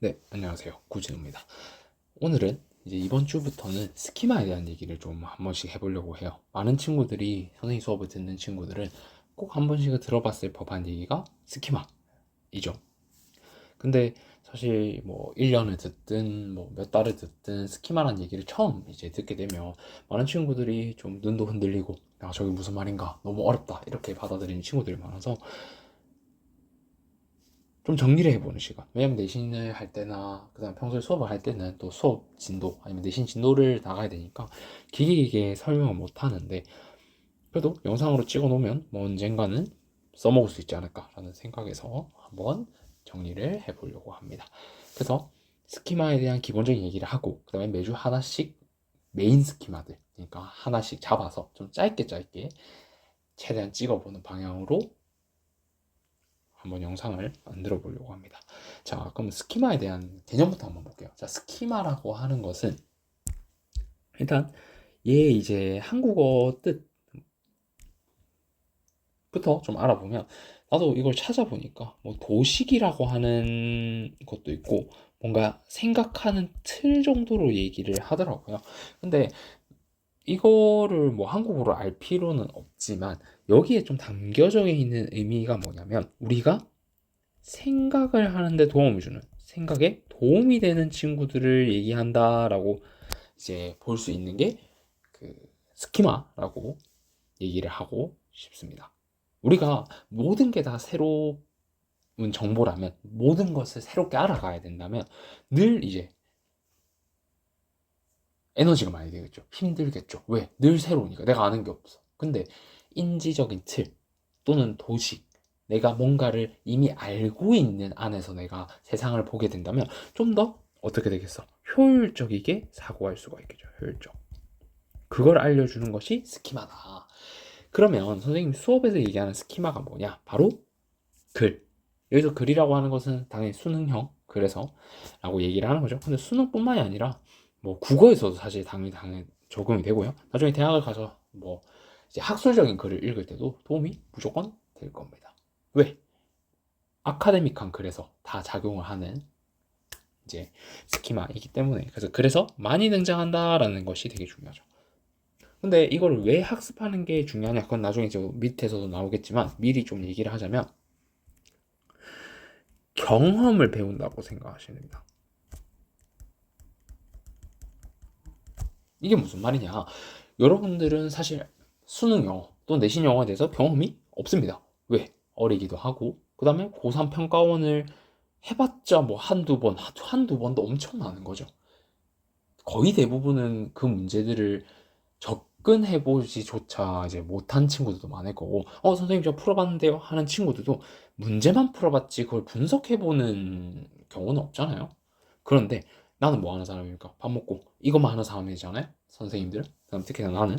네, 안녕하세요. 구진우입니다. 오늘은 이제 이번 주부터는 스키마에 대한 얘기를 좀 한 번씩 해보려고 해요. 많은 친구들이, 선생님 수업을 듣는 친구들은 꼭 한 번씩은 들어봤을 법한 얘기가 스키마이죠. 근데 사실 뭐 1년을 듣든 뭐 몇 달을 듣든 스키마란 얘기를 처음 이제 듣게 되면 많은 친구들이 좀 눈도 흔들리고, 야, 저게 무슨 말인가? 너무 어렵다. 이렇게 받아들이는 친구들이 많아서 좀 정리를 해보는 시간. 왜냐면 내신을 할 때나 그다음 평소에 수업을 할 때는 또 수업 진도 아니면 내신 진도를 나가야 되니까 길게 설명을 못 하는데, 그래도 영상으로 찍어 놓으면 뭐 언젠가는 써먹을 수 있지 않을까라는 생각에서 한번 정리를 해보려고 합니다. 그래서 스키마에 대한 기본적인 얘기를 하고, 그다음에 매주 하나씩 메인 스키마들, 그러니까 하나씩 잡아서 좀 짧게 최대한 찍어보는 방향으로 한번 영상을 만들어 보려고 합니다. 자, 그럼 스키마에 대한 개념부터 한번 볼게요. 자, 스키마라고 하는 것은 일단 얘 이제 한국어 뜻부터 좀 알아보면, 나도 이걸 찾아보니까 뭐 도식이라고 하는 것도 있고 뭔가 생각하는 틀 정도로 얘기를 하더라고요. 근데 이거를 뭐 한국어로 알 필요는 없지만 여기에 좀 담겨져 있는 의미가 뭐냐면, 우리가 생각을 하는데 도움을 주는, 생각에 도움이 되는 친구들을 얘기한다라고 이제 볼 수 있는 게 그 스키마라고 얘기를 하고 싶습니다. 우리가 모든 게 다 새로운 정보라면, 모든 것을 새롭게 알아가야 된다면 늘 이제 에너지가 많이 되겠죠. 힘들겠죠. 왜? 늘 새로우니까. 내가 아는 게 없어. 근데 인지적인 틀 또는 도식, 내가 뭔가를 이미 알고 있는 안에서 내가 세상을 보게 된다면 좀 더 어떻게 되겠어? 효율적이게 사고할 수가 있겠죠. 효율적. 그걸 알려주는 것이 스키마다. 그러면 선생님 수업에서 얘기하는 스키마가 뭐냐? 바로 글. 여기서 글이라고 하는 것은 당연히 수능형, 그래서 라고 얘기를 하는 거죠. 근데 수능뿐만이 아니라 뭐 국어에서도 사실 당연히 적용이 되고요. 나중에 대학을 가서 뭐 이제 학술적인 글을 읽을 때도 도움이 무조건 될 겁니다. 왜? 아카데믹한 글에서 다 작용을 하는 이제 스키마이기 때문에, 그래서 많이 등장한다라는 것이 되게 중요하죠. 근데 이걸 왜 학습하는 게 중요하냐? 그건 나중에 저 밑에서도 나오겠지만 미리 좀 얘기를 하자면, 경험을 배운다고 생각하시면 됩니다. 이게 무슨 말이냐? 여러분들은 사실 수능 영어 또 내신 영어에 대해서 경험이 없습니다. 왜? 어리기도 하고, 그 다음에 고3 평가원을 해봤자 뭐 한두 번도 엄청 많은 거죠. 거의 대부분은 그 문제들을 접근해보지조차 이제 못한 친구들도 많을 거고, 선생님 저 풀어봤는데요 하는 친구들도 문제만 풀어봤지 그걸 분석해보는 경우는 없잖아요. 그런데 나는 뭐 하는 사람입니까? 밥 먹고 이것만 하는 사람이잖아요, 선생님들. 그다음 특히나 나는.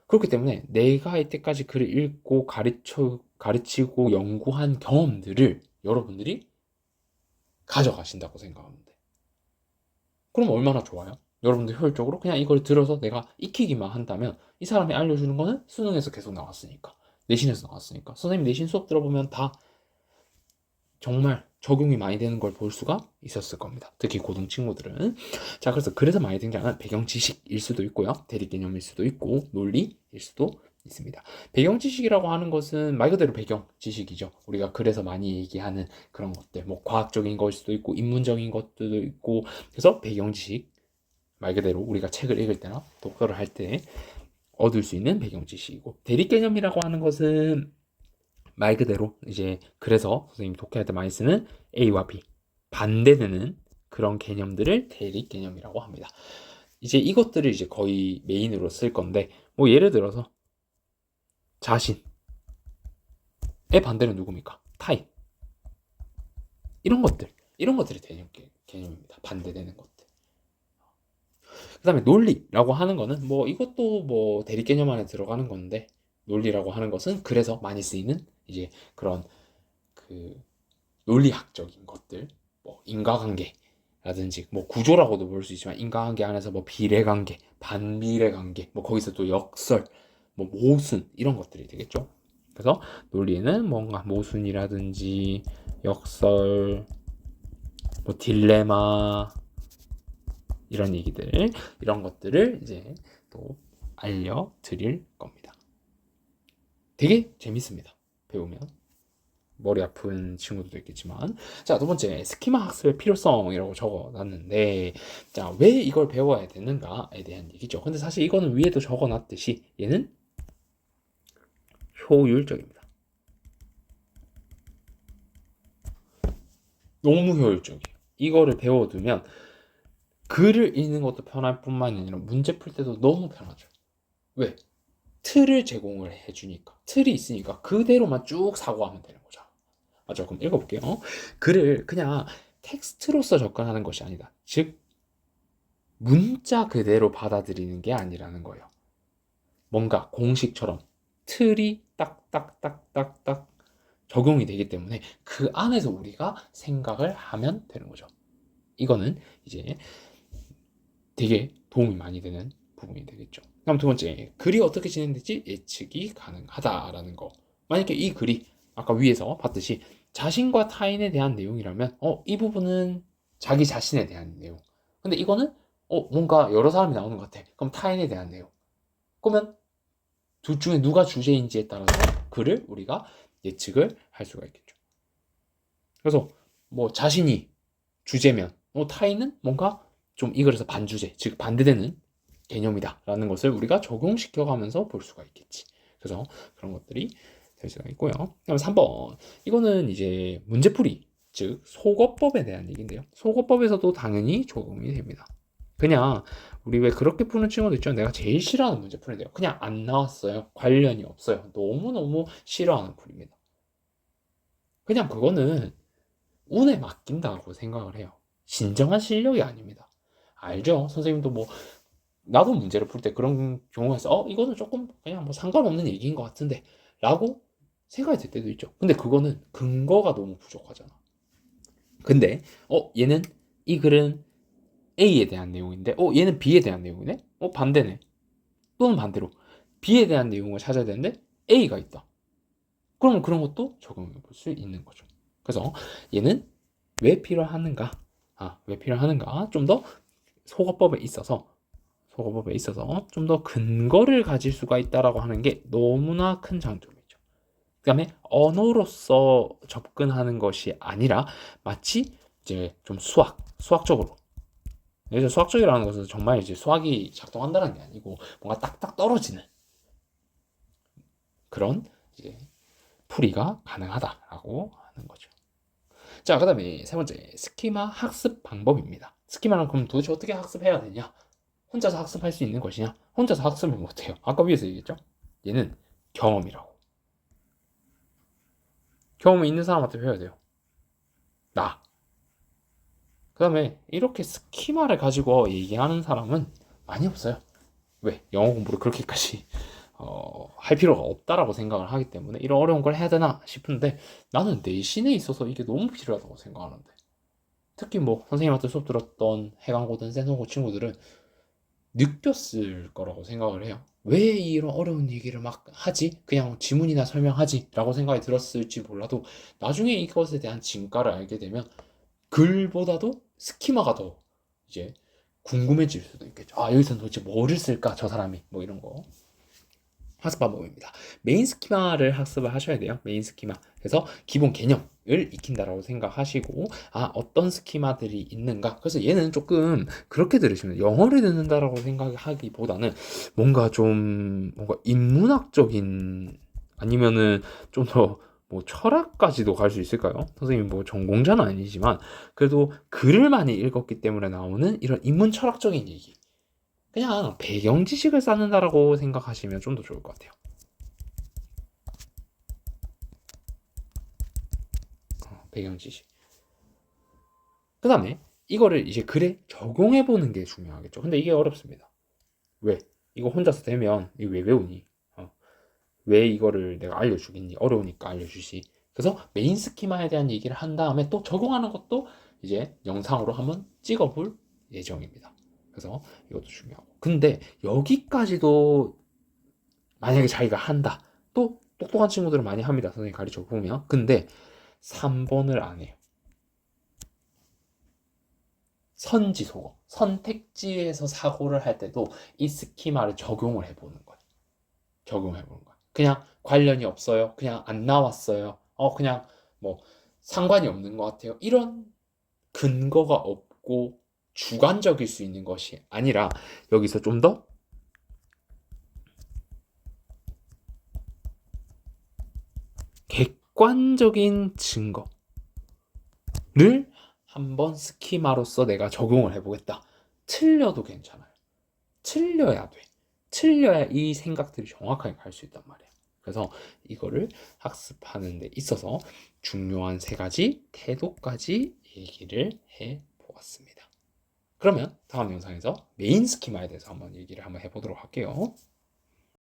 그렇기 때문에 내가 이때까지 글을 읽고 가르치고 연구한 경험들을 여러분들이 가져가신다고 생각하면 돼. 그럼 얼마나 좋아요? 여러분들 효율적으로 그냥 이걸 들어서 내가 익히기만 한다면, 이 사람이 알려주는 거는 수능에서 계속 나왔으니까, 내신에서 나왔으니까, 선생님 내신 수업 들어보면 다 정말 적용이 많이 되는 걸 볼 수가 있었을 겁니다. 특히 고등 친구들은. 자, 그래서 많이 등장하는 배경 지식일 수도 있고요. 대립 개념일 수도 있고, 논리일 수도 있습니다. 배경 지식이라고 하는 것은 말 그대로 배경 지식이죠. 우리가 그래서 많이 얘기하는 그런 것들, 뭐 과학적인 걸 수도 있고, 인문적인 것들도 있고, 그래서 배경 지식, 말 그대로 우리가 책을 읽을 때나 독서를 할 때 얻을 수 있는 배경 지식이고, 대립 개념이라고 하는 것은 말 그대로 이제, 그래서 선생님이 독해할 때 많이 쓰는 A와 B, 반대되는 그런 개념들을 대립 개념이라고 합니다. 이제 이것들을 이제 거의 메인으로 쓸 건데, 뭐 예를 들어서 자신의 반대는 누굽니까? 타입. 이런 것들이 개념입니다. 반대되는 것들. 그 다음에 논리라고 하는 거는 뭐 이것도 뭐 대립 개념 안에 들어가는 건데, 논리라고 하는 것은 그래서 많이 쓰이는 이제 그런 그 논리학적인 것들, 뭐 인과관계라든지 뭐 구조라고도 볼 수 있지만, 인과관계 안에서 뭐 비례관계, 반비례관계, 뭐 거기서 또 역설, 뭐 모순, 이런 것들이 되겠죠. 그래서 논리에는 뭔가 모순이라든지 역설, 뭐 딜레마 이런 얘기들, 이런 것들을 이제 또 알려드릴 겁니다. 되게 재밌습니다. 배우면. 머리 아픈 친구들도 있겠지만. 자, 두 번째, 스키마 학습의 필요성이라고 적어놨는데, 자, 왜 이걸 배워야 되는가에 대한 얘기죠. 근데 사실 이거는 위에도 적어놨듯이 얘는 효율적입니다. 너무 효율적이에요. 이거를 배워두면 글을 읽는 것도 편할 뿐만 아니라 문제 풀 때도 너무 편하죠. 왜? 틀을 제공을 해주니까. 틀이 있으니까 그대로만 쭉 사고하면 되는 거죠. 맞아. 그럼 읽어볼게요. 글을 그냥 텍스트로서 접근하는 것이 아니다. 즉, 문자 그대로 받아들이는 게 아니라는 거예요. 뭔가 공식처럼 틀이 딱딱딱딱딱 적용이 되기 때문에 그 안에서 우리가 생각을 하면 되는 거죠. 이거는 이제 되게 도움이 많이 되는 부분이 되겠죠. 다음 두 번째, 글이 어떻게 진행될지 예측이 가능하다라는 거. 만약에 이 글이 아까 위에서 봤듯이 자신과 타인에 대한 내용이라면 이 부분은 자기 자신에 대한 내용. 근데 이거는 뭔가 여러 사람이 나오는 것 같아. 그럼 타인에 대한 내용. 그러면 둘 중에 누가 주제인지에 따라서 글을 우리가 예측을 할 수가 있겠죠. 그래서 뭐 자신이 주제면 타인은 뭔가 좀 이 글에서 반주제, 즉 반대되는 개념이다라는 것을 우리가 적용시켜가면서 볼 수가 있겠지. 그래서 그런 것들이 될 수가 있고요. 그다음 3번. 이거는 이제 문제풀이, 즉 속어법에 대한 얘기인데요. 속어법에서도 당연히 적용이 됩니다. 그냥 우리 왜 그렇게 푸는 친구도 있죠. 내가 제일 싫어하는 문제풀인데요. 그냥 안 나왔어요. 관련이 없어요. 너무너무 싫어하는 풀입니다. 그냥 그거는 운에 맡긴다고 생각을 해요. 진정한 실력이 아닙니다. 알죠? 선생님도 뭐 나도 문제를 풀 때 그런 경우가 있어. 이거는 조금 그냥 뭐 상관없는 얘기인 것 같은데 라고 생각이 들 때도 있죠. 근데 그거는 근거가 너무 부족하잖아. 근데 얘는 이 글은 A에 대한 내용인데 얘는 B에 대한 내용이네? 반대네. 또는 반대로 B에 대한 내용을 찾아야 되는데 A가 있다. 그러면 그런 것도 적용해 볼 수 있는 거죠. 그래서 얘는 왜 필요하는가? 왜 필요하는가? 좀 더 속어법에 있어서 좀 더 근거를 가질 수가 있다라고 하는 게 너무나 큰 장점이죠. 그 다음에 언어로서 접근하는 것이 아니라 마치 이제 좀 수학적으로. 그래서 수학적이라는 것은 정말 이제 수학이 작동한다는 게 아니고 뭔가 딱딱 떨어지는 그런 이제 풀이가 가능하다라고 하는 거죠. 자, 그 다음에 세 번째, 스키마 학습 방법입니다. 스키마는 그럼 도대체 어떻게 학습해야 되냐? 혼자서 학습할 수 있는 것이냐? 혼자서 학습을 못해요. 아까 위에서 얘기했죠? 얘는 경험이라고. 경험이 있는 사람한테 배워야 돼요. 나. 그 다음에 이렇게 스키마를 가지고 얘기하는 사람은 많이 없어요. 왜? 영어 공부를 그렇게까지 할 필요가 없다라고 생각을 하기 때문에 이런 어려운 걸 해야 되나 싶은데 나는 내신에 있어서 이게 너무 필요하다고 생각하는데 특히 뭐 선생님한테 수업 들었던 해강고든 센송고 친구들은 느꼈을 거라고 생각을 해요. 왜 이런 어려운 얘기를 막 하지? 그냥 지문이나 설명하지? 라고 생각이 들었을지 몰라도 나중에 이것에 대한 진가를 알게 되면 글보다도 스키마가 더 이제 궁금해질 수도 있겠죠. 여기서 도대체 뭐를 쓸까? 저 사람이. 뭐 이런 거. 학습 방법입니다. 메인 스키마를 학습을 하셔야 돼요. 메인 스키마. 그래서 기본 개념을 익힌다라고 생각하시고 어떤 스키마들이 있는가. 그래서 얘는 조금 그렇게 들으시면 영어를 듣는다라고 생각하기보다는 뭔가 좀 뭔가 인문학적인 아니면은 좀 더 뭐 철학까지도 갈 수 있을까요? 선생님 뭐 전공자는 아니지만 그래도 글을 많이 읽었기 때문에 나오는 이런 인문 철학적인 얘기. 그냥 배경 지식을 쌓는다라고 생각하시면 좀 더 좋을 것 같아요. 배경 지식. 그 다음에 이거를 이제 글에 적용해 보는 게 중요하겠죠. 근데 이게 어렵습니다. 왜? 이거 혼자서 되면 이거 왜 외우니? 왜 이거를 내가 알려주겠니? 어려우니까 알려주시. 그래서 메인 스키마에 대한 얘기를 한 다음에 또 적용하는 것도 이제 영상으로 한번 찍어볼 예정입니다. 그래서 이것도 중요하고. 근데 여기까지도 만약에 자기가 한다. 또 똑똑한 친구들은 많이 합니다. 선생님 가르쳐 보면. 근데 3번을 안 해요. 선지속어, 선택지에서 사고를 할 때도 이 스키마를 적용을 해보는 거예요. 적용을 해보는 거예요. 그냥 관련이 없어요. 그냥 안 나왔어요. 그냥 뭐 상관이 없는 것 같아요. 이런 근거가 없고 주관적일 수 있는 것이 아니라 여기서 좀 더 객관적인 증거를 한번 스키마로서 내가 적용을 해보겠다. 틀려도 괜찮아요. 틀려야 돼. 틀려야 이 생각들이 정확하게 갈 수 있단 말이에요. 그래서 이거를 학습하는 데 있어서 중요한 세 가지 태도까지 얘기를 해 보았습니다. 그러면 다음 영상에서 메인 스키마에 대해서 한번 얘기를 한번 해보도록 할게요.